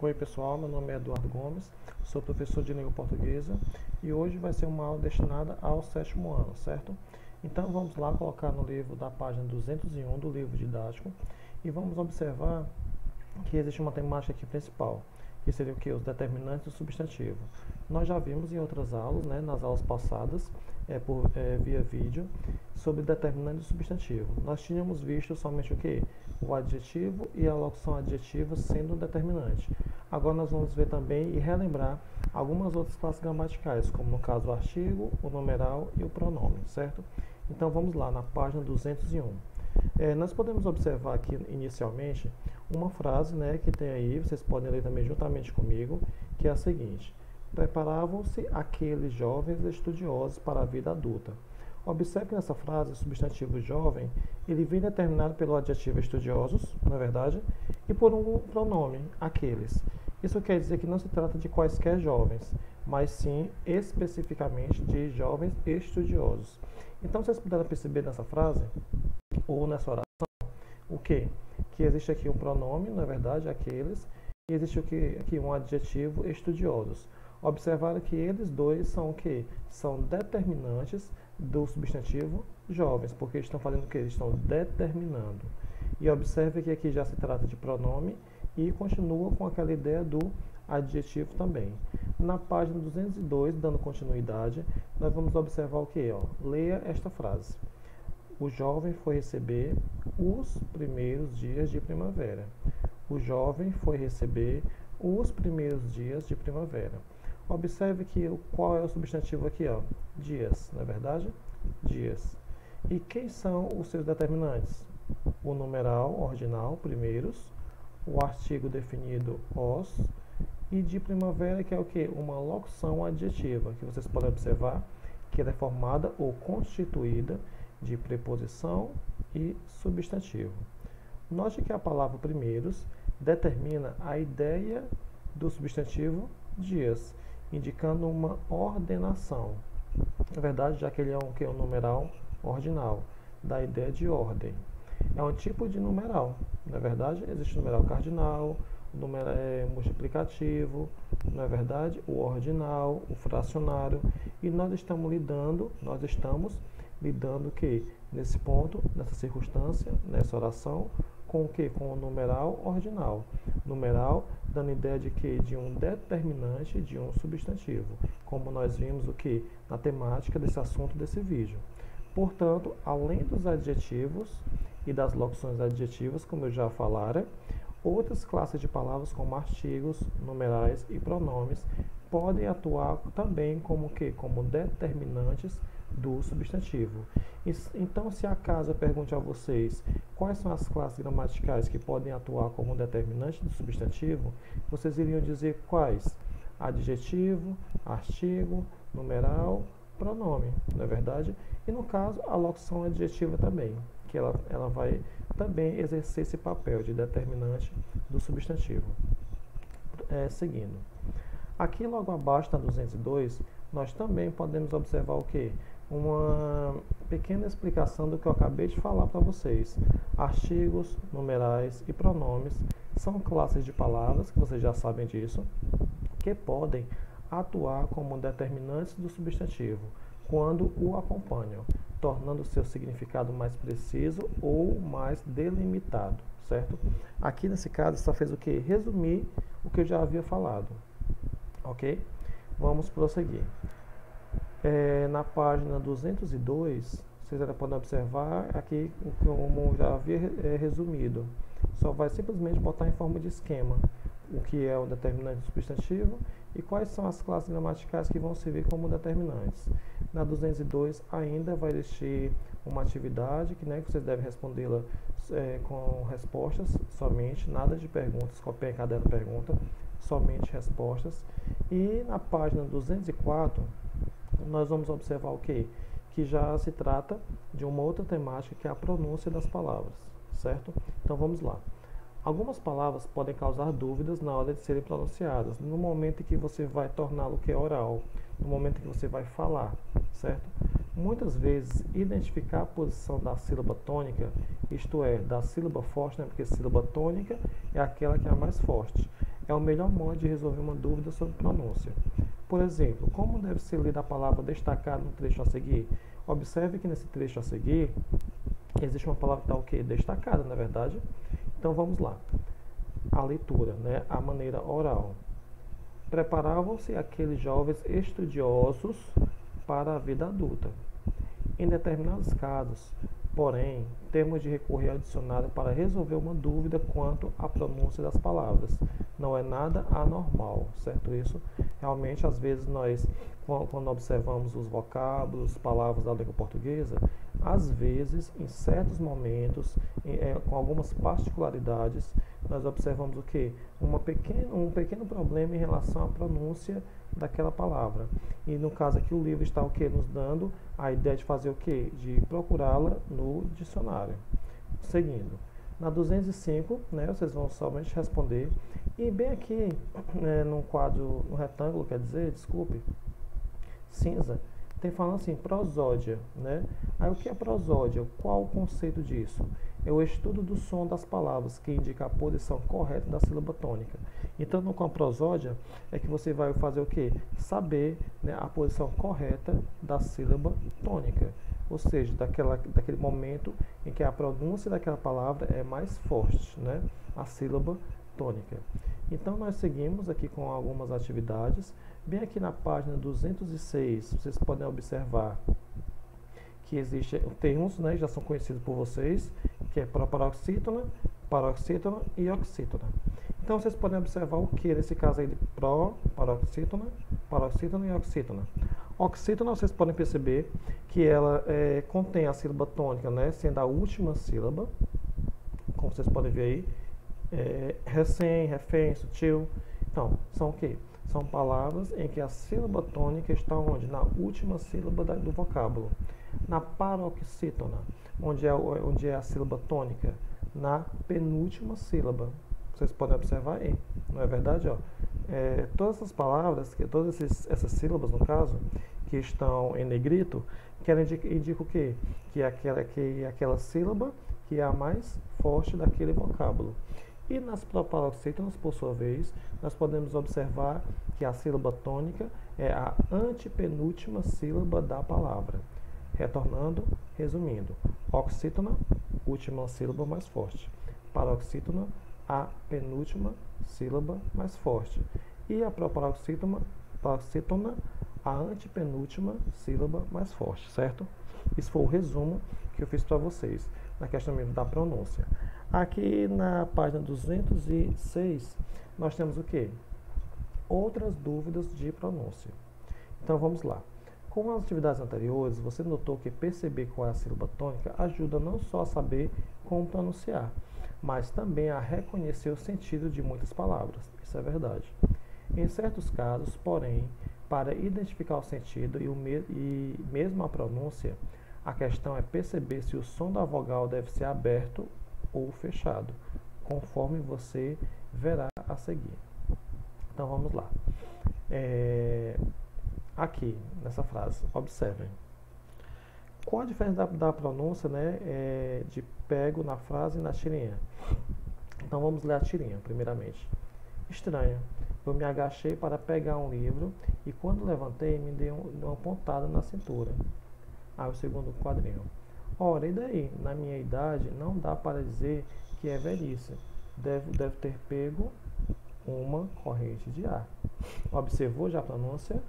Oi pessoal, meu nome é Eduardo Gomes, sou professor de língua portuguesa e hoje vai ser uma aula destinada ao sétimo ano, certo? Então vamos lá colocar no livro da página 201 do livro didático e vamos observar que existe uma temática aqui principal, que seria o que? Os determinantes do substantivo. Nós já vimos em outras aulas, nas aulas passadas, via vídeo, sobre determinantes do substantivo. Nós tínhamos visto somente o que? O adjetivo e a locução adjetiva sendo um determinante. Agora nós vamos ver também e relembrar algumas outras classes gramaticais, como no caso o artigo, o numeral e o pronome, certo? Então vamos lá, na página 201. Nós podemos observar aqui inicialmente uma frase que tem aí, vocês podem ler também juntamente comigo, que é a seguinte: preparavam-se aqueles jovens estudiosos para a vida adulta. Observe que nessa frase o substantivo jovem ele vem determinado pelo adjetivo estudiosos, na verdade, e por um pronome, aqueles. Isso quer dizer que não se trata de quaisquer jovens, mas sim especificamente de jovens estudiosos. Então vocês puderam perceber nessa frase, ou nessa oração, o quê? Que existe aqui um pronome, na verdade, aqueles, e existe aqui um adjetivo estudiosos. Observaram que eles dois são o quê? São determinantes do substantivo jovens, porque eles estão fazendo o quê? Eles estão determinando. E observe que aqui já se trata de pronome e continua com aquela ideia do adjetivo também. Na página 202, dando continuidade, nós vamos observar o quê? Leia esta frase. O jovem foi receber os primeiros dias de primavera. O jovem foi receber os primeiros dias de primavera. Observe que qual é o substantivo aqui? Dias, não é verdade? Dias. E quem são os seus determinantes? O numeral ordinal, primeiros, o artigo definido os, e de primavera, que é o que? Uma locução adjetiva, que vocês podem observar que ela é formada ou constituída de preposição e substantivo. Note que a palavra primeiros determina a ideia do substantivo dias, indicando uma ordenação. Na verdade, já que ele é um numeral ordinal, da ideia de ordem. É um tipo de numeral. Na verdade, existe o numeral cardinal, o numeral multiplicativo, não é verdade? O ordinal, o fracionário. E nós estamos lidando que nesse ponto, nessa circunstância, nessa oração, com o que? Com o numeral ordinal. Numeral dando ideia de que? De um determinante de um substantivo, como nós vimos o que? Na temática desse assunto desse vídeo. Portanto, além dos adjetivos e das locuções adjetivas, como eu já falara, outras classes de palavras como artigos, numerais e pronomes podem atuar também como que? Como determinantes do substantivo. Então, se acaso eu pergunte a vocês quais são as classes gramaticais que podem atuar como determinante do substantivo, vocês iriam dizer quais? Adjetivo, artigo, numeral, pronome, não é verdade? E no caso, a locução adjetiva também, que ela vai também exercer esse papel de determinante do substantivo. Seguindo. Aqui logo abaixo, na 202, nós também podemos observar o quê? Uma pequena explicação do que eu acabei de falar para vocês. Artigos, numerais e pronomes são classes de palavras, que vocês já sabem disso, que podem atuar como determinantes do substantivo quando o acompanham, tornando seu significado mais preciso ou mais delimitado, certo? Aqui nesse caso só fez o que? Resumir o que eu já havia falado, ok? Vamos prosseguir. Na página 202, vocês já podem observar aqui como já havia resumido. Só vai simplesmente botar em forma de esquema o que é o determinante substantivo e quais são as classes gramaticais que vão servir como determinantes. Na 202 ainda vai existir uma atividade que vocês devem respondê-la com respostas somente, nada de perguntas, copia em caderno pergunta, somente respostas. E na página 204 nós vamos observar o quê? Que já se trata de uma outra temática, que é a pronúncia das palavras, certo? Então vamos lá. Algumas palavras podem causar dúvidas na hora de serem pronunciadas, no momento em que você vai torná-lo que é oral, no momento em que você vai falar, certo? Muitas vezes, identificar a posição da sílaba tônica, isto é, da sílaba forte, porque sílaba tônica é aquela que é a mais forte. é o melhor modo de resolver uma dúvida sobre pronúncia. Por exemplo, como deve ser lida a palavra destacada no trecho a seguir? Observe que nesse trecho a seguir, existe uma palavra que está o quê? Destacada, na verdade. Então vamos lá. A leitura, né? A maneira oral. Preparavam-se aqueles jovens estudiosos para a vida adulta. Em determinados casos, porém, temos de recorrer ao dicionário para resolver uma dúvida quanto à pronúncia das palavras. Não é nada anormal, certo? Isso realmente, às vezes, nós, quando observamos os vocábulos, palavras da língua portuguesa, às vezes, em certos momentos, com algumas particularidades, nós observamos o quê? Um pequeno problema em relação à pronúncia daquela palavra. E no caso aqui o livro está o quê? Nos dando a ideia de fazer o quê? De procurá-la no dicionário. Seguindo. Na 205, né, vocês vão somente responder. E bem aqui, no quadro, no retângulo, quer dizer, desculpe, cinza, tem falando assim, prosódia, né? Aí o que é prosódia? Qual o conceito disso? É o estudo do som das palavras, que indica a posição correta da sílaba tônica. Então, com a prosódia, é que você vai fazer o quê? Saber, né, a posição correta da sílaba tônica. Ou seja, daquele momento em que a pronúncia daquela palavra é mais forte, né? A sílaba tônica. Então, nós seguimos aqui com algumas atividades. Bem aqui na página 206, vocês podem observar que existem termos, né, já são conhecidos por vocês, que é paroxítona, paroxítona e oxítona. Então, vocês podem observar o que nesse caso aí de paroxítona, paroxítona e oxítona. Oxítona, vocês podem perceber que ela contém a sílaba tônica, né, sendo a última sílaba, como vocês podem ver aí, recém, refém, sutil. Então, são o quê? São palavras em que a sílaba tônica está onde? Na última sílaba do vocábulo. Na paroxítona, onde é a sílaba tônica? Na penúltima sílaba. Vocês podem observar aí, não é verdade? Ó? Todas essas palavras, todas essas sílabas, no caso, que estão em negrito, indicam o quê? Que é aquela sílaba que é a mais forte daquele vocábulo. E nas paroxítonas, por sua vez, nós podemos observar que a sílaba tônica é a antepenúltima sílaba da palavra. Retornando, resumindo, oxítona, última sílaba mais forte. Paroxítona, a penúltima sílaba mais forte. E a proparoxítona, a antepenúltima sílaba mais forte, certo? Isso foi o resumo que eu fiz para vocês na questão mesmo da pronúncia. Aqui na página 206, nós temos o quê? Outras dúvidas de pronúncia. Então vamos lá. Com as atividades anteriores, você notou que perceber qual é a sílaba tônica ajuda não só a saber como pronunciar, mas também a reconhecer o sentido de muitas palavras. Isso é verdade. Em certos casos, porém, para identificar o sentido e mesmo a pronúncia, a questão é perceber se o som da vogal deve ser aberto ou fechado, conforme você verá a seguir. Então vamos lá. Aqui, nessa frase, observem. Qual a diferença da pronúncia, né, de pego na frase e na tirinha? Então vamos ler a tirinha, primeiramente. Estranho. Eu me agachei para pegar um livro e quando levantei me deu uma pontada na cintura. Aí o segundo quadrinho. Ora, e daí? Na minha idade não dá para dizer que é velhice. Deve ter pego uma corrente de ar. Observou já a pronúncia?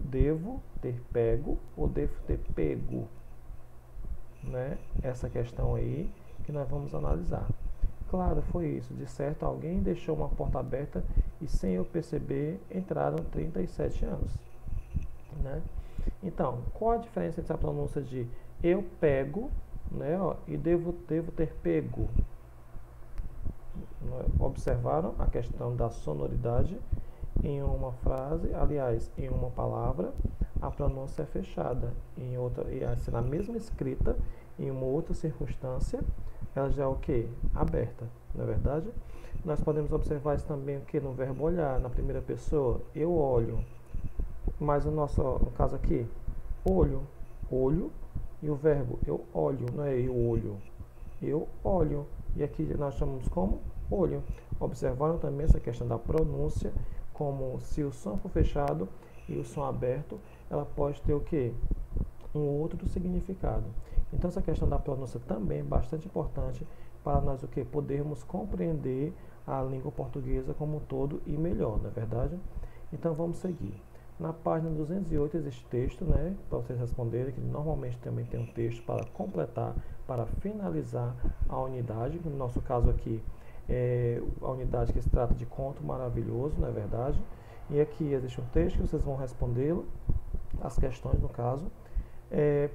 Devo ter pego ou devo ter pego? Né? Essa questão aí que nós vamos analisar. Claro, foi isso. De certo, alguém deixou uma porta aberta e sem eu perceber entraram 37 anos. Né? Então, qual a diferença entre a pronúncia de eu pego, né, ó, e devo ter pego? Observaram a questão da sonoridade em uma frase, aliás, em uma palavra, a pronúncia é fechada. Em outra, e assim, na mesma escrita, em uma outra circunstância, ela já é o que? Aberta, não é verdade? Nós podemos observar isso também o que? No verbo olhar, na primeira pessoa, eu olho. Mas no caso aqui, olho, e o verbo eu olho, não é eu olho. Eu olho, e aqui nós chamamos como olho. Observaram também essa questão da pronúncia, como se o som for fechado e o som aberto, ela pode ter o quê? Um outro significado. Então essa questão da pronúncia também é bastante importante para nós o quê? Podermos compreender a língua portuguesa como um todo e melhor, não é verdade? Então vamos seguir. Na página 208 existe texto, né, para vocês responderem, que normalmente também tem um texto para completar, para finalizar a unidade. No nosso caso aqui, é a unidade que se trata de conto maravilhoso, não é verdade? E aqui existe um texto que vocês vão respondê-lo, as questões no caso.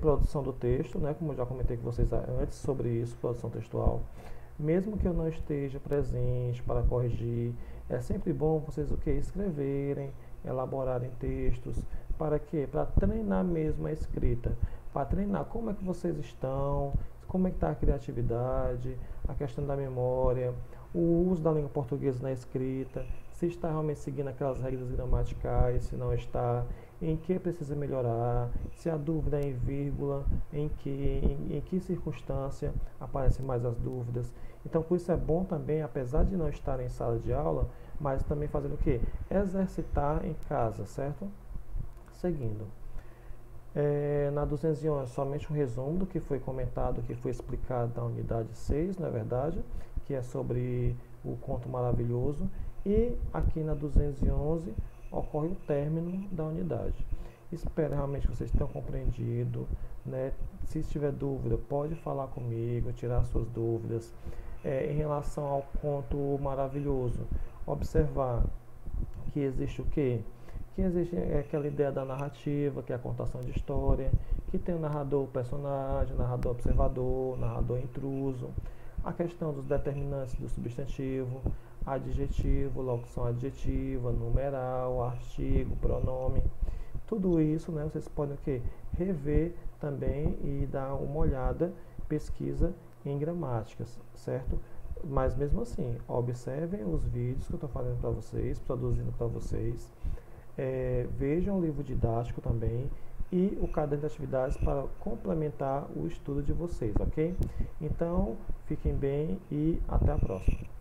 Produção do texto, né, como eu já comentei com vocês antes sobre isso, produção textual. Mesmo que eu não esteja presente para corrigir, é sempre bom vocês o que? Escreverem, elaborarem textos, para quê? Para treinar mesmo a escrita, para treinar como é que vocês estão, como é que está a criatividade, a questão da memória, o uso da língua portuguesa na escrita, se está realmente seguindo aquelas regras gramaticais, se não está, em que precisa melhorar, se a dúvida é em vírgula, em que circunstância aparecem mais as dúvidas. Então, por isso é bom também, apesar de não estar em sala de aula, mas também fazendo o quê? Exercitar em casa, certo? Seguindo. Na 211, somente um resumo do que foi comentado, que foi explicado na unidade 6, não é verdade? Que é sobre o conto maravilhoso. E aqui na 211 ocorre o término da unidade. Espero realmente que vocês tenham compreendido, né? Se tiver dúvida, pode falar comigo, tirar suas dúvidas. Em relação ao conto maravilhoso, observar que existe o quê? Que existe aquela ideia da narrativa, que é a contação de história, que tem o narrador personagem, narrador observador, narrador intruso, a questão dos determinantes do substantivo, adjetivo, locução adjetiva, numeral, artigo, pronome. Tudo isso, né, vocês podem o quê? Rever também e dar uma olhada, pesquisa em gramáticas, certo? Mas mesmo assim, observem os vídeos que eu estou fazendo para vocês, produzindo para vocês. Vejam o livro didático também e o caderno de atividades para complementar o estudo de vocês, ok? Então, fiquem bem e até a próxima.